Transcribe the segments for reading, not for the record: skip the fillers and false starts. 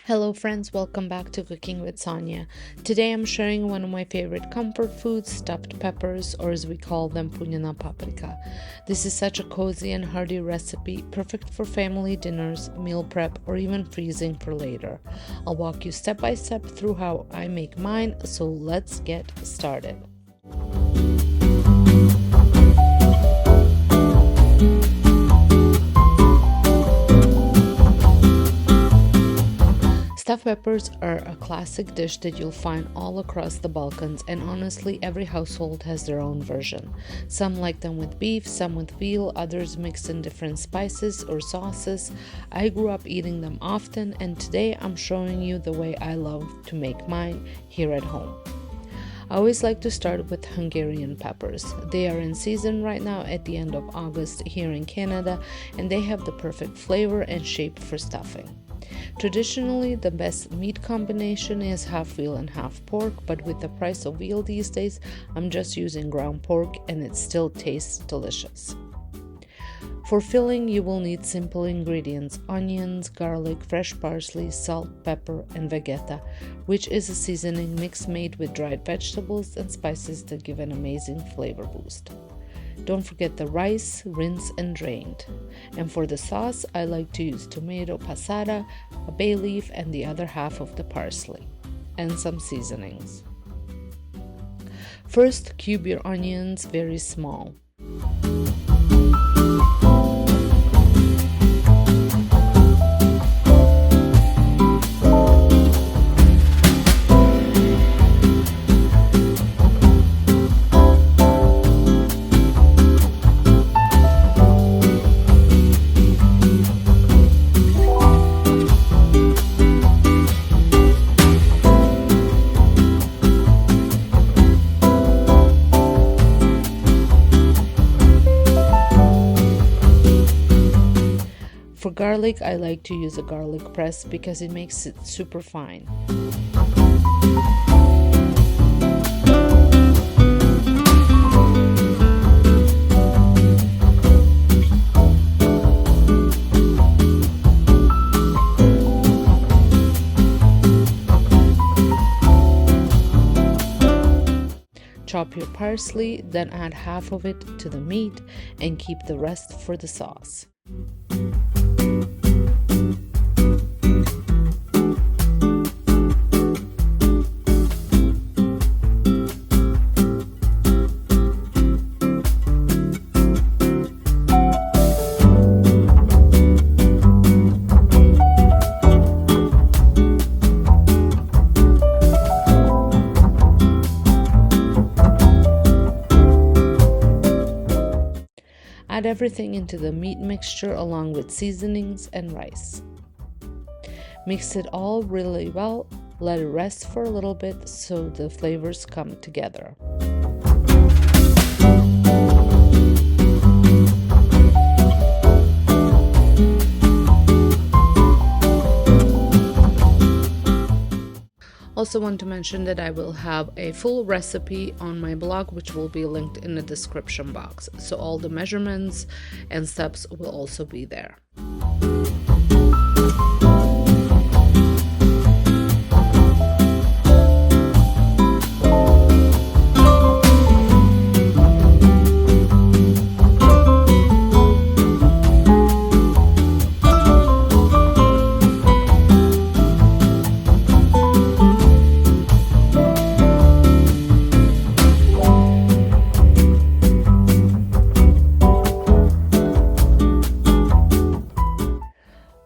Hello friends, welcome back to Cooking with Sonja. Today I'm sharing one of my favorite comfort foods, stuffed peppers, or as we call them, Punjena Paprika. This is such a cozy and hearty recipe, perfect for family dinners, meal prep, or even freezing for later. I'll walk you step by step through how I make mine, so let's get started. Stuffed peppers are a classic dish that you'll find all across the Balkans, and honestly, every household has their own version. Some like them with beef, some with veal, others mixed in different spices or sauces. I grew up eating them often, and today I'm showing you the way I love to make mine here at home. I always like to start with Hungarian peppers. They are in season right now at the end of August here in Canada, and they have the perfect flavor and shape for stuffing. Traditionally, the best meat combination is half veal and half pork, but with the price of veal these days, I'm just using ground pork and it still tastes delicious. For filling, you will need simple ingredients: onions, garlic, fresh parsley, salt, pepper, and Vegeta, which is a seasoning mix made with dried vegetables and spices that give an amazing flavor boost. Don't forget the rice, rinse and drained. And for the sauce, I like to use tomato passata, a bay leaf, and the other half of the parsley, and some seasonings. First, cube your onions very small. For garlic, I like to use a garlic press because it makes it super fine. Chop your parsley, then add half of it to the meat and keep the rest for the sauce. Add everything into the meat mixture along with seasonings and rice. Mix it all really well, let it rest for a little bit so the flavors come together. Also want to mention that I will have a full recipe on my blog, which will be linked in the description box. So all the measurements and steps will also be there.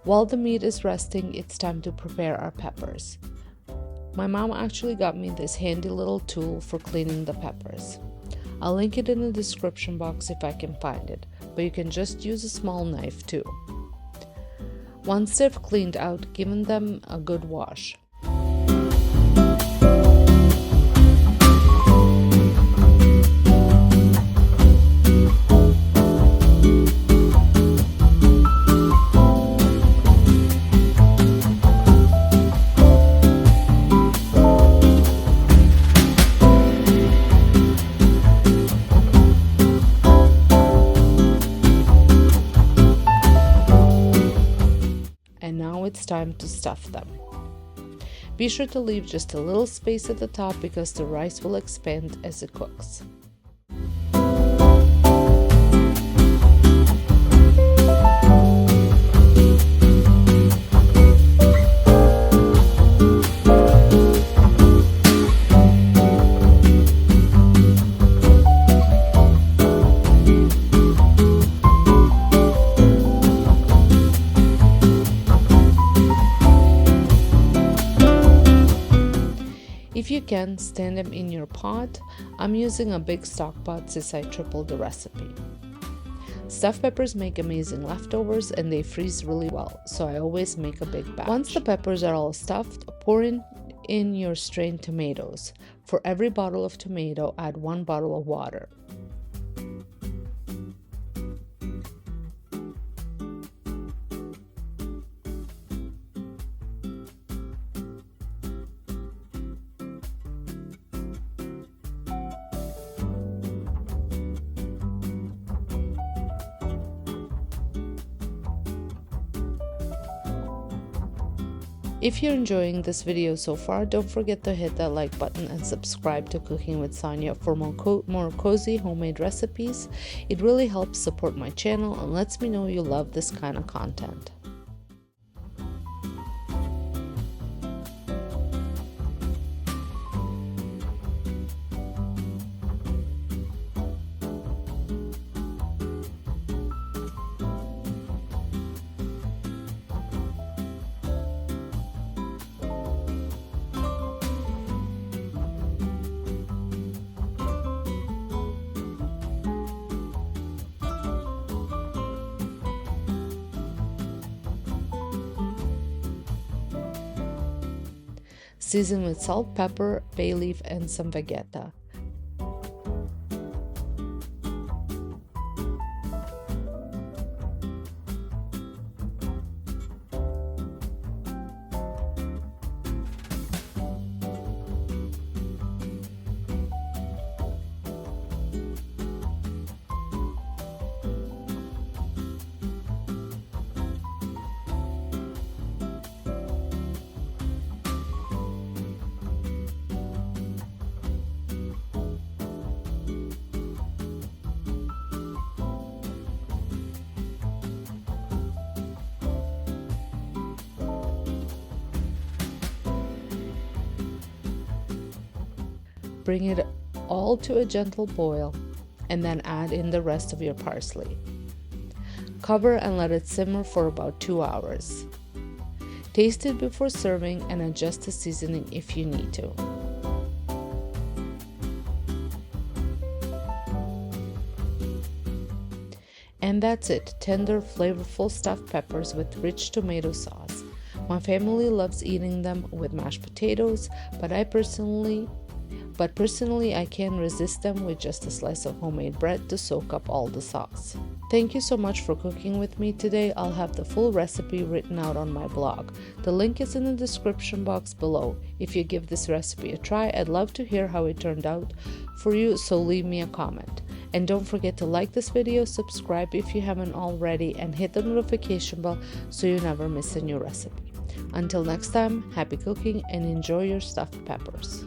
While the meat is resting, it's time to prepare our peppers. My mom actually got me this handy little tool for cleaning the peppers. I'll link it in the description box if I can find it, but you can just use a small knife too. Once they've cleaned out, give them a good wash. time to stuff them. Be sure to leave just a little space at the top because the rice will expand as it cooks. If you can, stand them in your pot. I'm using a big stock pot since I tripled the recipe. Stuffed peppers make amazing leftovers and they freeze really well, so I always make a big batch. Once the peppers are all stuffed, pour in your strained tomatoes. For every bottle of tomato, add 1 bottle of water. If you're enjoying this video so far, don't forget to hit that like button and subscribe to Cooking with Sonja for more cozy homemade recipes. It really helps support my channel and lets me know you love this kind of content. Season with salt, pepper, bay leaf, and some Vegeta. Bring it all to a gentle boil and then add in the rest of your parsley. Cover and let it simmer for about 2 hours. Taste it before serving and adjust the seasoning if you need to. And that's it, tender, flavorful stuffed peppers with rich tomato sauce. My family loves eating them with mashed potatoes, but personally I can't resist them with just a slice of homemade bread to soak up all the sauce. Thank you so much for cooking with me today. I'll have the full recipe written out on my blog. The link is in the description box below. If you give this recipe a try, I'd love to hear how it turned out for you, so leave me a comment. And don't forget to like this video, subscribe if you haven't already, and hit the notification bell so you never miss a new recipe. Until next time, happy cooking and enjoy your stuffed peppers.